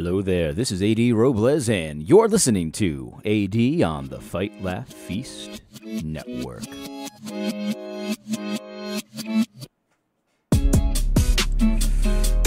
Hello there, this is AD Robles, and you're listening to AD on the Fight, Laugh, Feast Network.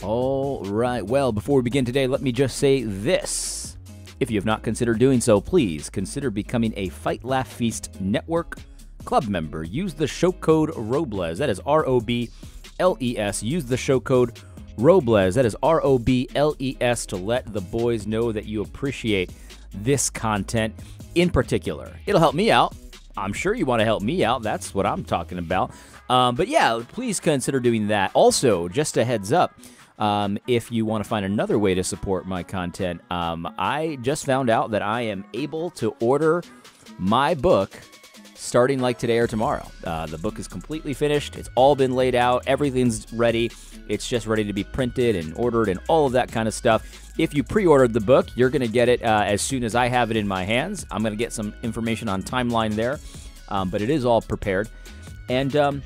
All right, well, before we begin today, let me just say this. If you have not considered doing so, please consider becoming a Fight, Laugh, Feast Network club member. Use the show code ROBLES, that is R-O-B-L-E-S. Use the show code Robles, that is R-O-B-L-E-S, to let the boys know that you appreciate this content in particular. It'll help me out. I'm sure you want to help me out. That's what I'm talking about. But yeah, please consider doing that. Also, just a heads up, if you want to find another way to support my content, I just found out that I am able to order my book starting like today or tomorrow. The book is completely finished. It's all been laid out. Everything's ready. It's just ready to be printed and ordered and all of that kind of stuff. If you pre-ordered the book, you're going to get it as soon as I have it in my hands. I'm going to get some information on timeline there, but it is all prepared. And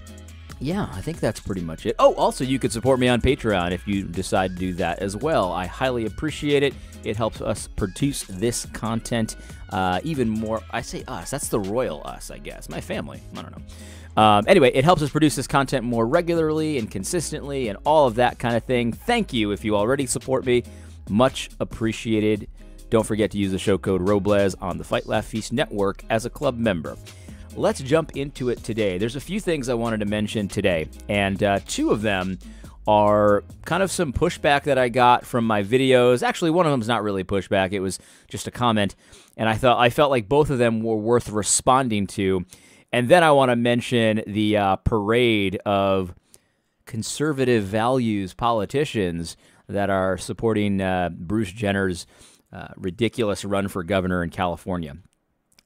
yeah, I think that's pretty much it. Oh, also, you could support me on Patreon if you decide to do that as well. I highly appreciate it. It helps us produce this content even more. I say us. That's the royal us, I guess. My family. I don't know. Anyway, it helps us produce this content more regularly and consistently and all of that kind of thing. Thank you if you already support me. Much appreciated. Don't forget to use the show code Robles on the Fight, Laugh, Feast Network as a club member. Let's jump into it today. There's a few things I wanted to mention today, and two of them are kind of some pushback that I got from my videos. Actually, one of them is not really pushback. It was just a comment, and I felt like both of them were worth responding to. And then I want to mention the parade of conservative values politicians that are supporting Bruce Jenner's ridiculous run for governor in California.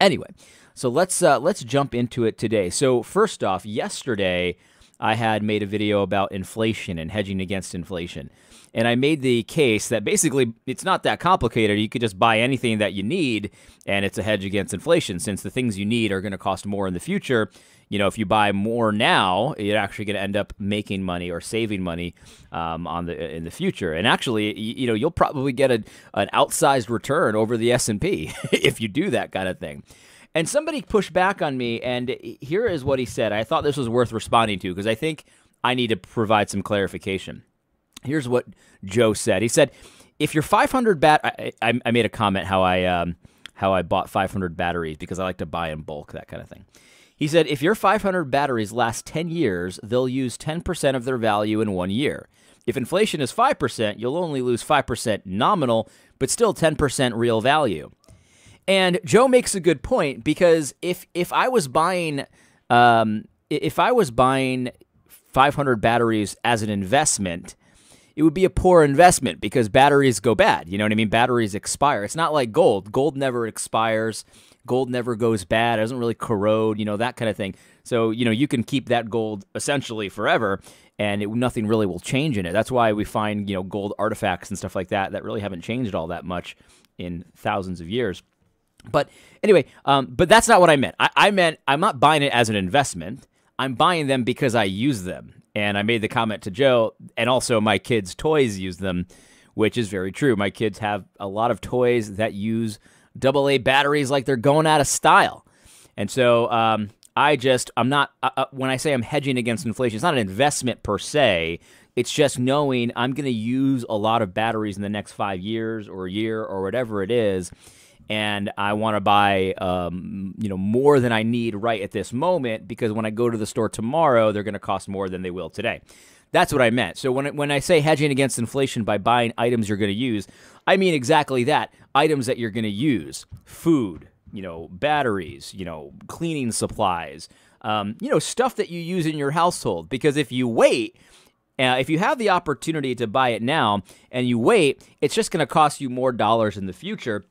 Anyway, so let's jump into it today. So first off, yesterday I had made a video about inflation and hedging against inflation. And I made the case that basically it's not that complicated. You could just buy anything that you need, and it's a hedge against inflation, since the things you need are going to cost more in the future. You know, if you buy more now, you're actually going to end up making money or saving money in the future. And actually, you know, you'll probably get an outsized return over the S&P if you do that kind of thing. And somebody pushed back on me, and here is what he said. I thought this was worth responding to because I think I need to provide some clarification. Here's what Joe said. He said, if you're 500 I made a comment how I bought 500 batteries because I like to buy in bulk, that kind of thing. He said, if your 500 batteries last 10 years, they'll use 10% of their value in 1 year. If inflation is 5%, you'll only lose 5% nominal, but still 10% real value. And Joe makes a good point, because if I was buying 500 batteries as an investment, it would be a poor investment because batteries go bad. You know what I mean? Batteries expire. It's not like gold. Gold never expires. Gold never goes bad. It doesn't really corrode, you know, that kind of thing. So, you know, you can keep that gold essentially forever, and nothing really will change in it. That's why we find, you know, gold artifacts and stuff like that really haven't changed all that much in thousands of years. But anyway, but that's not what I meant. I meant I'm not buying it as an investment. I'm buying them because I use them. And I made the comment to Joe, and also my kids' toys use them, which is very true. My kids have a lot of toys that use AA batteries like they're going out of style. And so I'm not, when I say I'm hedging against inflation, it's not an investment per se. It's just knowing I'm going to use a lot of batteries in the next 5 years or a year or whatever it is. And I want to buy, you know, more than I need right at this moment, because when I go to the store tomorrow, they're going to cost more than they will today. That's what I meant. So when I say hedging against inflation by buying items you're going to use, I mean exactly that. Items that you're going to use. Food, you know, batteries, you know, cleaning supplies, you know, stuff that you use in your household. Because if you wait, if you have the opportunity to buy it now and you wait, it's just going to cost you more dollars in the future.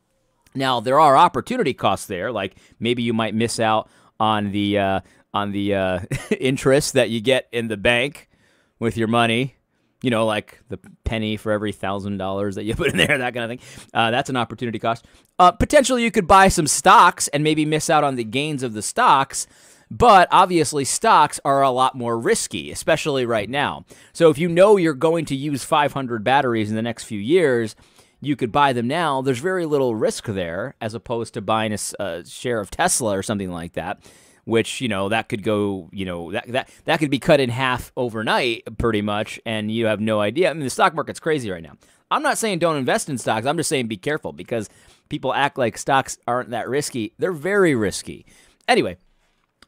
Now, there are opportunity costs there, like maybe you might miss out on the interest that you get in the bank with your money, you know, like the penny for every $1,000 that you put in there, that kind of thing. That's an opportunity cost. Potentially, you could buy some stocks and maybe miss out on the gains of the stocks, but obviously stocks are a lot more risky, especially right now. So if you know you're going to use 500 batteries in the next few years, you could buy them now. There's very little risk there as opposed to buying a share of Tesla or something like that, which, that could go, that could be cut in half overnight pretty much, and you have no idea. I mean, the stock market's crazy right now. I'm not saying don't invest in stocks. I'm just saying be careful because people act like stocks aren't that risky. They're very risky. Anyway,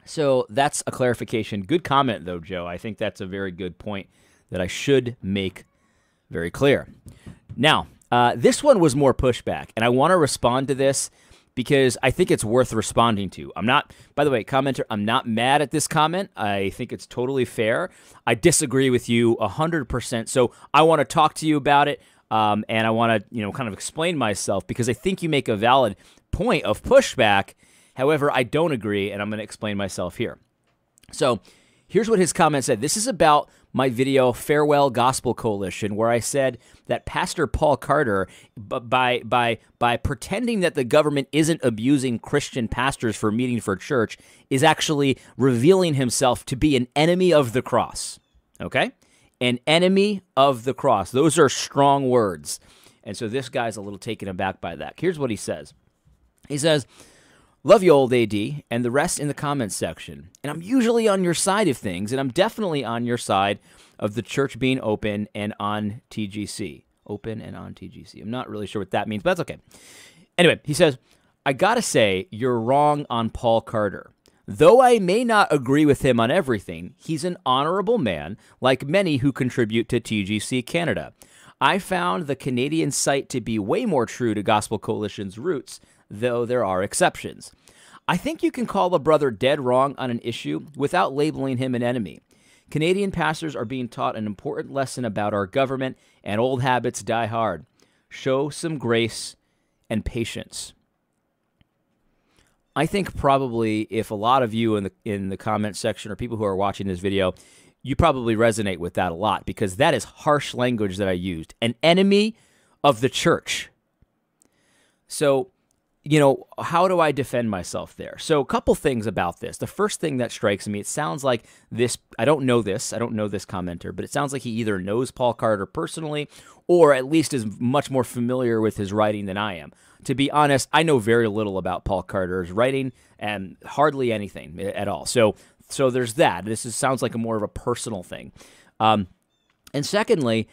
so that's a clarification. Good comment, though, Joe. I think that's a very good point that I should make very clear. Now, this one was more pushback, and I want to respond to this because I think it's worth responding to. I'm not, by the way, commenter, I'm not mad at this comment. I think it's totally fair. I disagree with you 100%, so I want to talk to you about it, and I want to, kind of explain myself because I think you make a valid point of pushback. However, I don't agree, and I'm going to explain myself here. So here's what his comment said. This is about my video, Farewell Gospel Coalition, where I said that Pastor Paul Carter, by pretending that the government isn't abusing Christian pastors for meeting for church, is actually revealing himself to be an enemy of the cross. Okay? An enemy of the cross. Those are strong words. And so this guy's a little taken aback by that. Here's what he says. He says, "Love you, old AD, and the rest in the comments section. And I'm usually on your side of things, and I'm definitely on your side of the church being open and on TGC. Open and on TGC. I'm not really sure what that means, but that's okay. Anyway, he says, I gotta say, you're wrong on Paul Carter. Though I may not agree with him on everything, he's an honorable man, like many who contribute to TGC Canada. I found the Canadian site to be way more true to Gospel Coalition's roots, though there are exceptions. I think you can call a brother dead wrong on an issue without labeling him an enemy. Canadian pastors are being taught an important lesson about our government, and old habits die hard. Show some grace and patience." I think probably if a lot of you in the comment section or people who are watching this video, you probably resonate with that a lot because that is harsh language that I used. An enemy of the church. So, how do I defend myself there? So a couple things about this. The first thing that strikes me, it sounds like this, I don't know this commenter, but it sounds like he either knows Paul Carter personally or at least is much more familiar with his writing than I am. To be honest, I know very little about Paul Carter's writing and hardly anything at all. So there's that. Sounds like more of a personal thing. And secondly,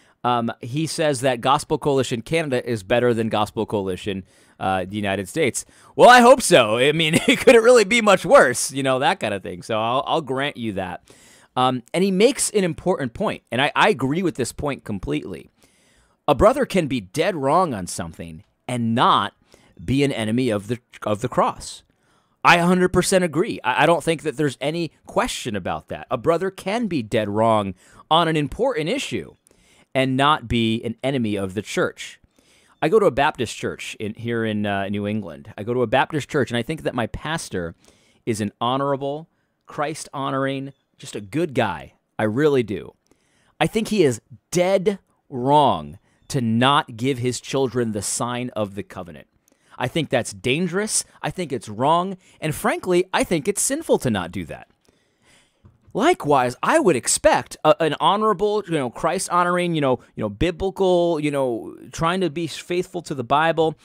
he says that Gospel Coalition Canada is better than Gospel Coalition the United States. Well, I hope so. I mean, it couldn't really be much worse, that kind of thing. So I'll grant you that. And he makes an important point, and I agree with this point completely. A brother can be dead wrong on something and not be an enemy of the cross. I 100% agree. I don't think that there's any question about that. A brother can be dead wrong on an important issue and not be an enemy of the church. I go to a Baptist church here in New England. I go to a Baptist church, and I think that my pastor is an honorable, Christ-honoring, just a good guy. I really do. I think he is dead wrong to not give his children the sign of the covenant. I think that's dangerous. I think it's wrong. And frankly, I think it's sinful to not do that. Likewise, I would expect an honorable, Christ-honoring, biblical, trying to be faithful to the Bible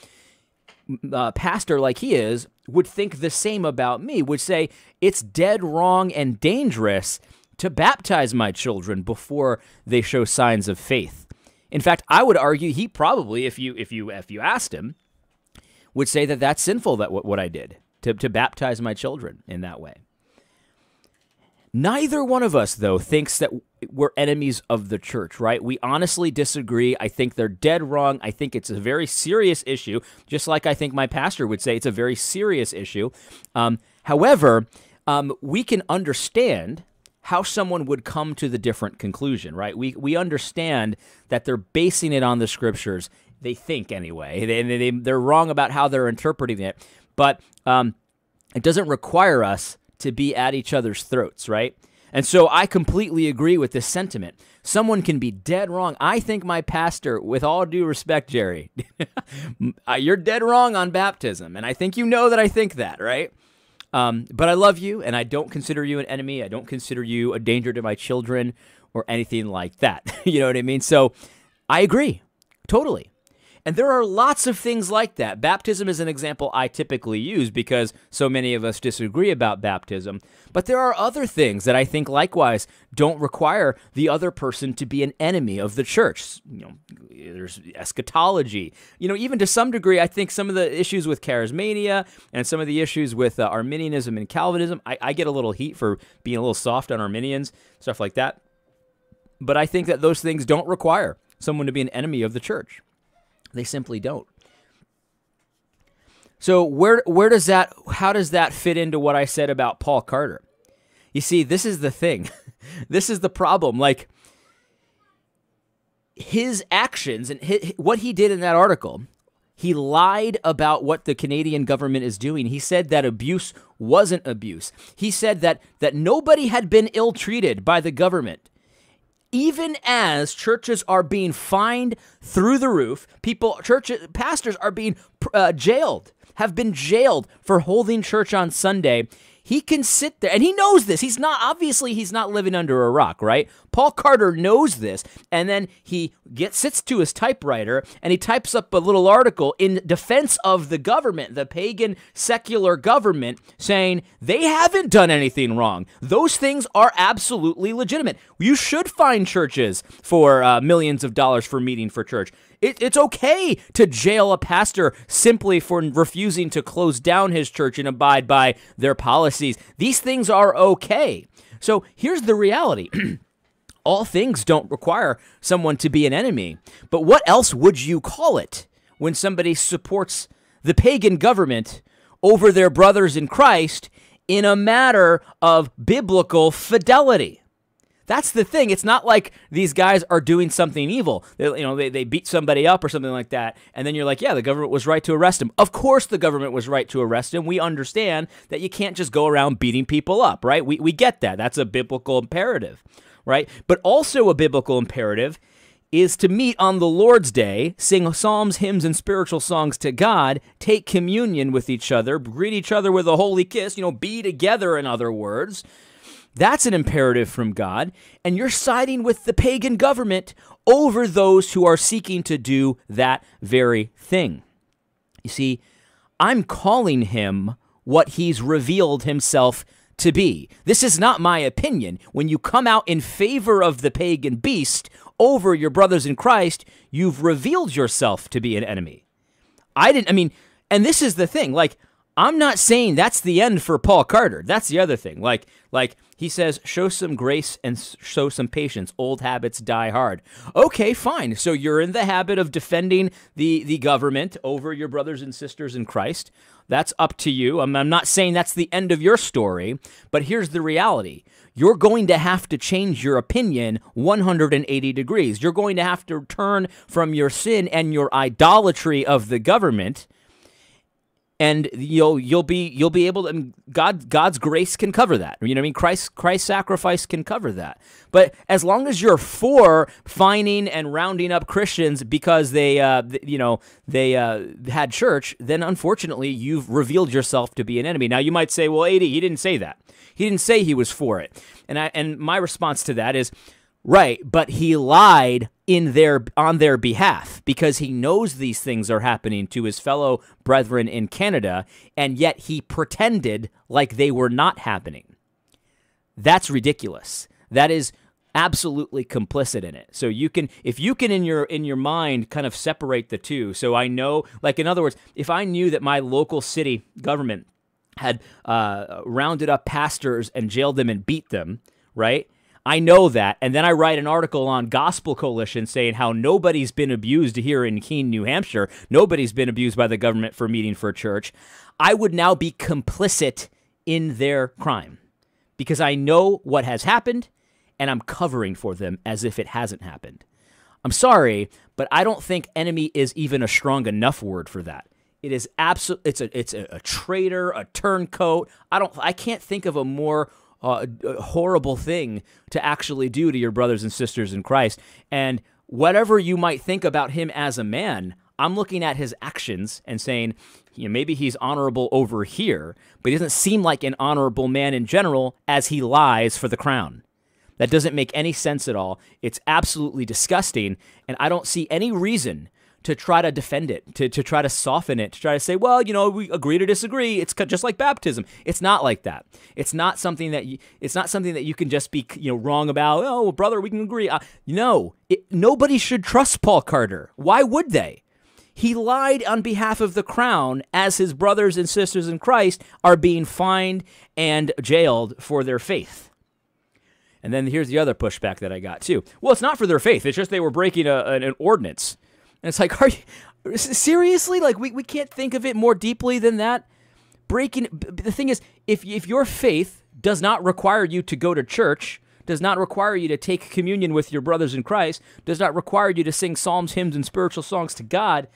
pastor like he is would think the same about me, would say it's dead wrong and dangerous to baptize my children before they show signs of faith. In fact, I would argue he probably, if you asked him, would say that that's sinful, that what I did, to baptize my children in that way. Neither one of us, though, thinks that we're enemies of the church, right? We honestly disagree. I think they're dead wrong. I think it's a very serious issue, just like I think my pastor would say it's a very serious issue. However, we can understand how someone would come to the different conclusion, right? We understand that they're basing it on the scriptures. They think anyway. They're wrong about how they're interpreting it, but it doesn't require us to be at each other's throats, right? And so I completely agree with this sentiment. Someone can be dead wrong. I think my pastor, with all due respect, Jerry, you're dead wrong on baptism, and I think you know that I think that, right? But I love you, and I don't consider you an enemy. I don't consider you a danger to my children or anything like that. You know what I mean? So I agree, totally. And there are lots of things like that. Baptism is an example I typically use because so many of us disagree about baptism. But there are other things that I think likewise don't require the other person to be an enemy of the church. There's eschatology. Even to some degree, I think some of the issues with charismania and some of the issues with Arminianism and Calvinism, I get a little heat for being a little soft on Arminians, stuff like that. But I think that those things don't require someone to be an enemy of the church. They simply don't. So how does that fit into what I said about Paul Carter? You see, this is the thing. This is the problem. Like, his actions and what he did in that article, he lied about what the Canadian government is doing. He said that abuse wasn't abuse. He said that nobody had been ill-treated by the government. Even as churches are being fined through the roof, pastors are being jailed, have been jailed for holding church on Sunday. He can sit there, and he knows this. He's not living under a rock, right? Paul Carter knows this, and then he sits to his typewriter, and he types up a little article in defense of the government, the pagan secular government, saying they haven't done anything wrong. Those things are absolutely legitimate. You should fine churches for millions of dollars for meeting for church. It's okay to jail a pastor simply for refusing to close down his church and abide by their policies. These things are okay. So here's the reality. All things don't require someone to be an enemy. But what else would you call it when somebody supports the pagan government over their brothers in Christ in a matter of biblical fidelity? That's the thing. It's not like these guys are doing something evil. They beat somebody up or something like that, and then you're like, yeah, the government was right to arrest him. Of course the government was right to arrest him. We understand that you can't just go around beating people up, right? We get that. That's a biblical imperative, right? But also a biblical imperative is to meet on the Lord's Day, sing psalms, hymns, and spiritual songs to God, take communion with each other, greet each other with a holy kiss, be together, in other words. That's an imperative from God, and you're siding with the pagan government over those who are seeking to do that very thing. You see, I'm calling him what he's revealed himself to be. This is not my opinion. When you come out in favor of the pagan beast over your brothers in Christ, you've revealed yourself to be an enemy. And this is the thing, I'm not saying that's the end for Paul Carter. That's the other thing. Like he says, show some grace and show some patience. Old habits die hard. Okay, fine. So you're in the habit of defending the government over your brothers and sisters in Christ. That's up to you. I'm not saying that's the end of your story, but here's the reality. You're going to have to change your opinion 180 degrees. You're going to have to turn from your sin and your idolatry of the government, and you'll be able to. God's grace can cover that. You know what I mean? Christ's sacrifice can cover that. But as long as you're for fining and rounding up Christians because they had church, then unfortunately you've revealed yourself to be an enemy. Now you might say, well, AD, he didn't say that. He didn't say he was for it. And my response to that is, right, but he lied on their behalf because he knows these things are happening to his fellow brethren in Canada, and yet he pretended like they were not happening. That's ridiculous. That is absolutely complicit in it. So if you can in your mind kind of separate the two. So I know, in other words, if I knew that my local city government had rounded up pastors and jailed them and beat them, right? I know that, and then I write an article on Gospel Coalition saying how nobody's been abused here in Keene, New Hampshire. Nobody's been abused by the government for meeting for a church. I would now be complicit in their crime because I know what has happened, and I'm covering for them as if it hasn't happened. I'm sorry, but I don't think enemy is even a strong enough word for that. It is it's a traitor, a turncoat. I can't think of a more horrible thing to actually do to your brothers and sisters in Christ. And whatever you might think about him as a man, I'm looking at his actions and saying, maybe he's honorable over here, but he doesn't seem like an honorable man in general as he lies for the crown. That doesn't make any sense at all. It's absolutely disgusting, and I don't see any reason to try to defend it, to try to soften it, to try to say, well, you know, we agree to disagree. It's just like baptism. It's not like that. It's not something that you can just be, you know, wrong about. Oh, well, brother, we can agree. No, nobody should trust Paul Carter. Why would they? He lied on behalf of the crown as his brothers and sisters in Christ are being fined and jailed for their faith. And then here's the other pushback that I got too. Well, it's not for their faith. It's just they were breaking an ordinance. And it's like, are you seriously? Like, we can't think of it more deeply than that. The thing is, if your faith does not require you to go to church, does not require you to take communion with your brothers in Christ, does not require you to sing psalms, hymns, and spiritual songs to God,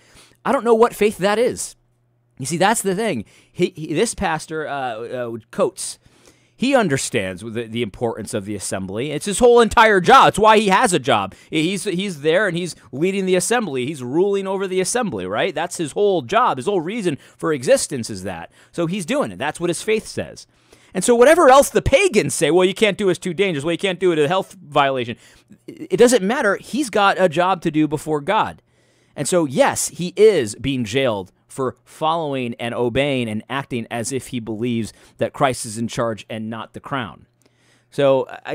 I don't know what faith that is. You see, that's the thing. This pastor, Coates, he understands the importance of the assembly. It's his whole entire job. It's why he has a job. He's there and he's leading the assembly. He's ruling over the assembly, right? That's his whole job. His whole reason for existence is that. So he's doing it. That's what his faith says. And so whatever else the pagans say, well, you can't do it, it's too dangerous. Well, you can't do it, a health violation. It doesn't matter. He's got a job to do before God. And so, yes, he is being jailed for following and obeying and acting as if he believes that Christ is in charge and not the crown. So I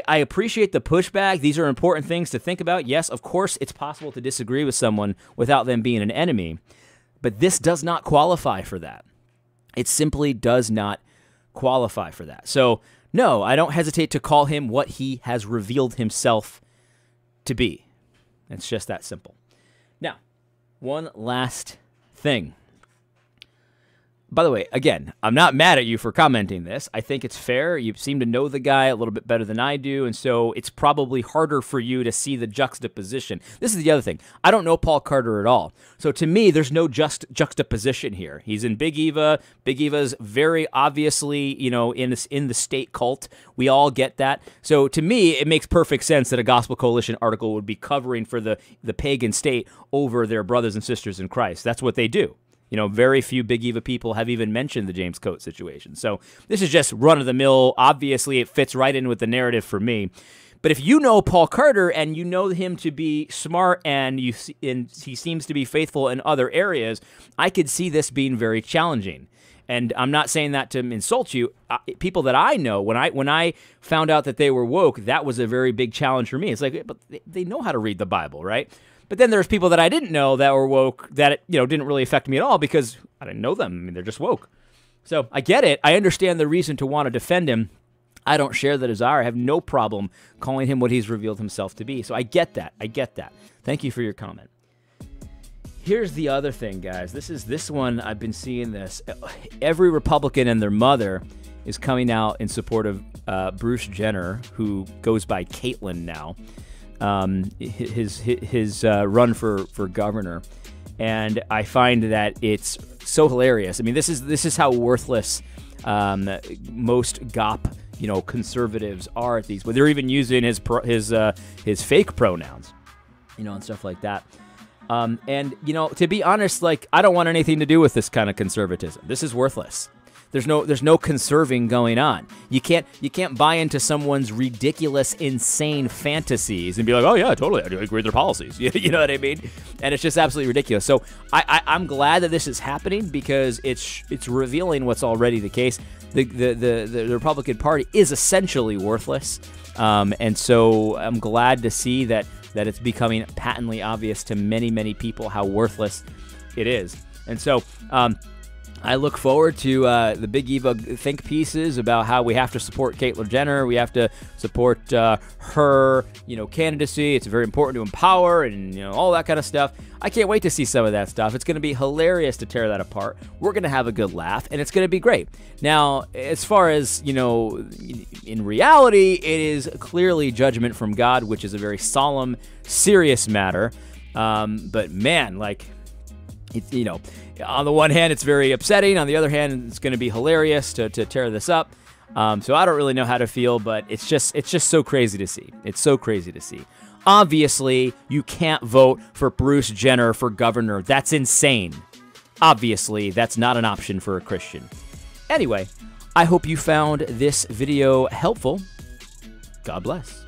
appreciate the pushback. These are important things to think about. Yes, of course, it's possible to disagree with someone without them being an enemy, but this does not qualify for that. It simply does not qualify for that. So, no, I don't hesitate to call him what he has revealed himself to be. It's just that simple. Now, one last thing. By the way, again, I'm not mad at you for commenting this. I think it's fair. You seem to know the guy a little bit better than I do, and so it's probably harder for you to see the juxtaposition. This is the other thing. I don't know Paul Carter at all. So to me, there's no juxtaposition here. He's in Big Eva. Big Eva's very obviously, you know, in the state cult. We all get that. So to me, it makes perfect sense that a Gospel Coalition article would be covering for the pagan state over their brothers and sisters in Christ. That's what they do. You know, very few Big Eva people have even mentioned the James Coates situation. So this is just run-of-the-mill. Obviously, it fits right in with the narrative for me. But if you know Paul Carter and you know him to be smart and he seems to be faithful in other areas, I could see this being very challenging. And I'm not saying that to insult you. People that I know, when I found out that they were woke, that was a very big challenge for me. It's like, but they know how to read the Bible, right? But then there's people that I didn't know that were woke that, you know, didn't really affect me at all because I didn't know them. I mean, they're just woke. So I get it. I understand the reason to want to defend him. I don't share the desire. I have no problem calling him what he's revealed himself to be. So I get that. I get that. Thank you for your comment. Here's the other thing, guys. This one, I've been seeing this. Every Republican and their mother is coming out in support of Bruce Jenner, who goes by Caitlyn now. His run for governor, and I find that it's so hilarious. I mean, this is how worthless most GOP, you know, conservatives are at these. But they're even using his fake pronouns, you know, and stuff like that. And you know, to be honest, like, I don't want anything to do with this kind of conservatism. This is worthless. There's no conserving going on. You can't buy into someone's ridiculous, insane fantasies and be like, oh yeah, totally, I do agree with their policies. You know what I mean? And it's just absolutely ridiculous. So I'm glad that this is happening because it's revealing what's already the case. The Republican Party is essentially worthless, and so I'm glad to see that it's becoming patently obvious to many people how worthless it is. And so I look forward to the Big Eva think pieces about how we have to support Caitlyn Jenner. We have to support her, you know, candidacy. It's very important to empower and, you know, all that kind of stuff. I can't wait to see some of that stuff. It's going to be hilarious to tear that apart. We're going to have a good laugh, and it's going to be great. Now, as far as, you know, in reality, it is clearly judgment from God, which is a very solemn, serious matter. But man, like, you know, on the one hand, it's very upsetting. On the other hand, it's going to be hilarious to tear this up. So I don't really know how to feel, but it's just so crazy to see. It's so crazy to see. Obviously, you can't vote for Bruce Jenner for governor. That's insane. Obviously, that's not an option for a Christian. Anyway, I hope you found this video helpful. God bless.